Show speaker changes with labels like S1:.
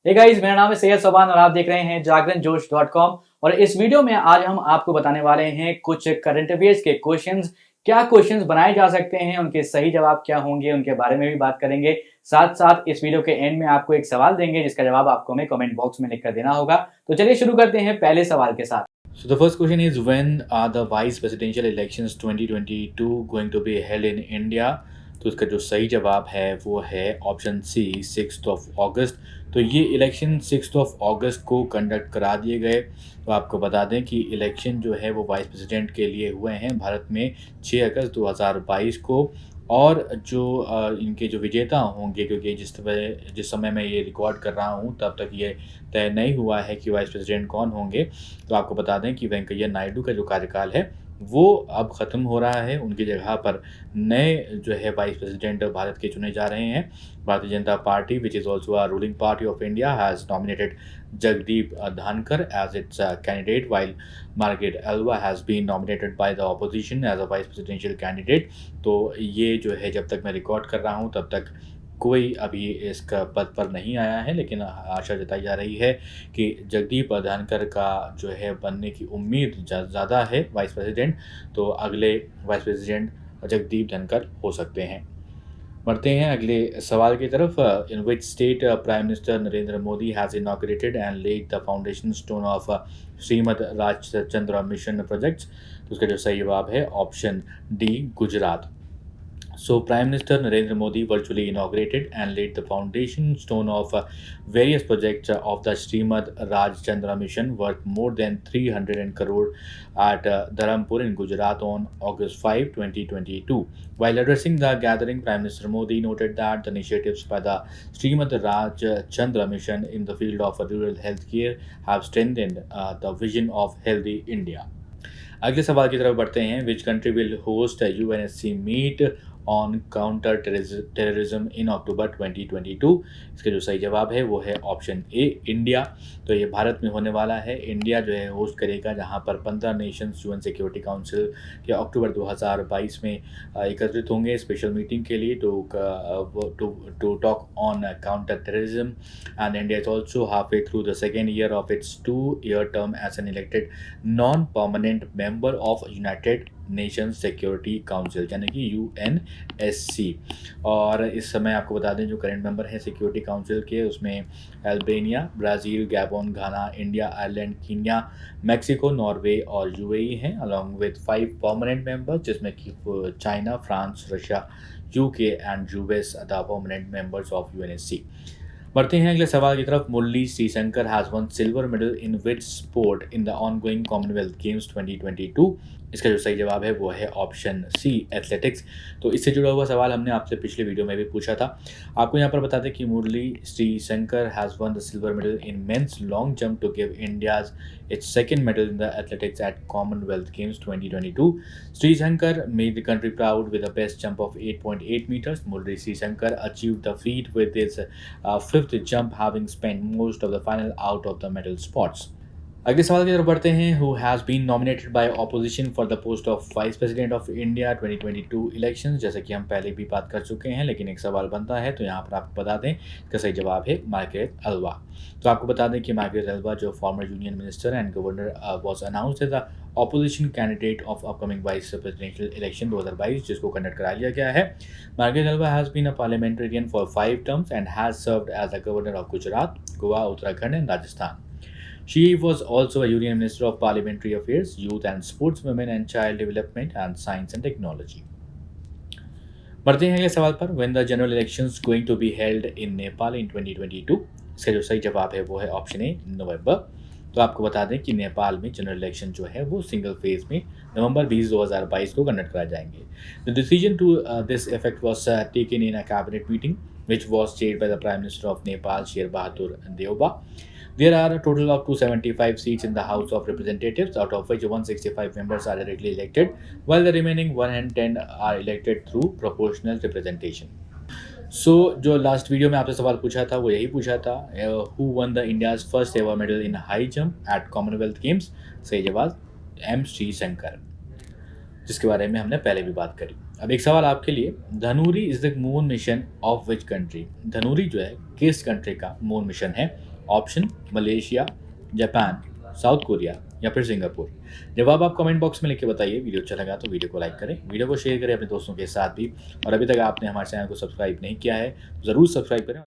S1: Hey guys, मेरा नाम है सैयद सोबान और आप देख रहे हैं जागरणजोश.com। और इस वीडियो में आज हम आपको बताने वाले हैं कुछ करंट अफेयर्स के क्वेश्चंस। क्या क्वेश्चंस बनाए जा सकते हैं, उनके सही जवाब क्या होंगे, उनके बारे में भी बात करेंगे। साथ साथ इस वीडियो के एंड में आपको एक सवाल देंगे जिसका जवाब आपको हमें कमेंट बॉक्स में लिखकर देना होगा। तो चलिए शुरू करते हैं पहले सवाल के साथ।
S2: So the first question is, when are the vice presidential elections 2022 going to be held in India? तो इसका जो सही जवाब है वो है ऑप्शन सी 6 अगस्त। तो ये इलेक्शन 6 अगस्त को कंडक्ट करा दिए गए। तो आपको बता दें कि इलेक्शन जो है वो वाइस प्रेसिडेंट के लिए हुए हैं भारत में 6 अगस्त 2022 को। और जो इनके जो विजेता होंगे, क्योंकि जिस समय मैं ये रिकॉर्ड कर रहा हूँ तब तक ये तय नहीं हुआ है कि वाइस प्रेसिडेंट कौन होंगे। तो आपको बता दें कि वेंकैया नायडू का जो कार्यकाल है वो अब ख़त्म हो रहा है। उनकी जगह पर नए जो है वाइस प्रेसिडेंट भारत के चुने जा रहे हैं। Bharatiya Janata Party, which is also a ruling party of India, has nominated Jagdeep Dhankhar as its candidate, while Margaret Alva has been nominated by the opposition as a vice presidential candidate. तो ये जो है, जब तक मैं रिकॉर्ड कर रहा हूँ तब तक कोई अभी इसका पद पर नहीं आया है, लेकिन आशा जताई जा रही है कि जगदीप धनखड़ का जो है बनने की उम्मीद ज़्यादा है वाइस प्रेसिडेंट। तो अगले वाइस प्रेसिडेंट जगदीप धनखड़ हो सकते हैं। बढ़ते हैं अगले सवाल की तरफ। In which state prime minister Narendra Modi has inaugurated and laid the foundation stone of Shrimad Rajchandra mission projects. तो उसका जो सही जवाब है option D, Gujarat. So, Prime Minister Narendra Modi virtually inaugurated and laid the foundation stone of various projects of the Srimad Rajchandra Mission worth more than 300 crore at Dharampur in Gujarat on August 5, 2022. While addressing the gathering, Prime Minister Modi noted that the initiatives by the Srimad Rajchandra Mission in the field of rural healthcare have strengthened the vision of healthy India. अगले सवाल की तरफ बढ़ते हैं। Which country will host UNSC meet on counter terrorism in October 2022। इसका जो सही जवाब है वो है ऑप्शन ए, इंडिया। तो ये भारत में होने वाला है। इंडिया जो है होस्ट करेगा, जहां पर 15 नेशंस यूएन सिक्योरिटी काउंसिल के अक्टूबर 2022 में एकत्रित होंगे स्पेशल मीटिंग के लिए to talk on counter terrorism. And India is also half way through the second year of its 2-year term as an elected non permanent member of United Nations Security Council, यानी कि UNSC. और इस समय आपको बता दें जो current member हैं सिक्योरिटी काउंसिल के, उसमें Albania, Brazil, Gabon, Ghana, India, Ireland, Kenya, Mexico, Norway और यूएई हैं, अलॉन्ग विद 5 परमानेंट मेंबर्स, जिसमें कि China, France, Russia, UK and US the permanent members of UNSC. बढ़ते हैं अगले सवाल की तरफ। Murali Sreeshankar has won silver medal in which sport in the ongoing Commonwealth Games 2022। इसका जो सही जवाब है वो है ऑप्शन सी, एथलेटिक्स। तो इससे जुड़ा हुआ सवाल हमने आपसे पिछले वीडियो में भी पूछा था। आपको यहाँ पर बता दें कि Murali Sreeshankar has won the silver medal in men's long jump to give India's its second medal in the athletics at Commonwealth Games 2022। Sreeshankar made the country proud with a best jump of 8.8 meters. Murali Srishankar achieved the feat with his fifth jump, having spent most of the final out of the medal spots. अगले सवाल की तरफ बढ़ते हैं। Who has been nominated by opposition for the post of vice president of India 2022 elections. जैसे कि हम पहले भी बात कर चुके हैं, लेकिन एक सवाल बनता है, तो यहाँ पर आपको बता दें इसका सही जवाब है मार्गरेट एल्वा। तो आपको बता दें कि मार्गरेट एल्वा, जो former union minister and governor, was announced as the opposition candidate of upcoming vice presidential election 2022, जिसको कंडक्ट करा लिया गया है। Margaret Alva has been a parliamentarian for 5 terms and has served as the governor of Gujarat, Goa, Uttarakhand and Rajasthan. She was also a Union Minister of Parliamentary Affairs, Youth and Sports, Women and Child Development and Science and Technology. बढ़ते हैं अगले सवाल पर। When the general elections going to be held in Nepal in 2022? इसका जो सही जवाब है वो है ऑप्शन ए, नवंबर। तो आपको बता दें कि नेपाल में जनरल इलेक्शन जो है वो सिंगल फेज में नवंबर 20, 2022 को कंडक्ट कराए जाएंगे। The decision to this effect was taken in a cabinet meeting which was chaired by the prime minister of Nepal, Sher Bahadur Deuba. There are a total of 275 seats in the House of Representatives, out of which 165 members are directly elected, while the remaining 110 are elected through proportional representation. So, जो last video में आपसे सवाल पूछा था वो यही पूछा था, who won the India's first ever medal in high jump at Commonwealth Games? सही जवाब एम श्रीशंकर, जिसके बारे में हमने पहले भी बात करी। अब एक सवाल आपके लिए, Danuri is the moon mission of which country? Danuri जो है किस कंट्री का मून मिशन है? Option Malaysia, Japan, South Korea या फिर सिंगापुर। जवाब आप कमेंट बॉक्स में लिख के बताइए। वीडियो अच्छा लगा तो वीडियो को लाइक करें, वीडियो को शेयर करें अपने दोस्तों के साथ भी, और अभी तक आपने हमारे चैनल को सब्सक्राइब नहीं किया है ज़रूर सब्सक्राइब करें।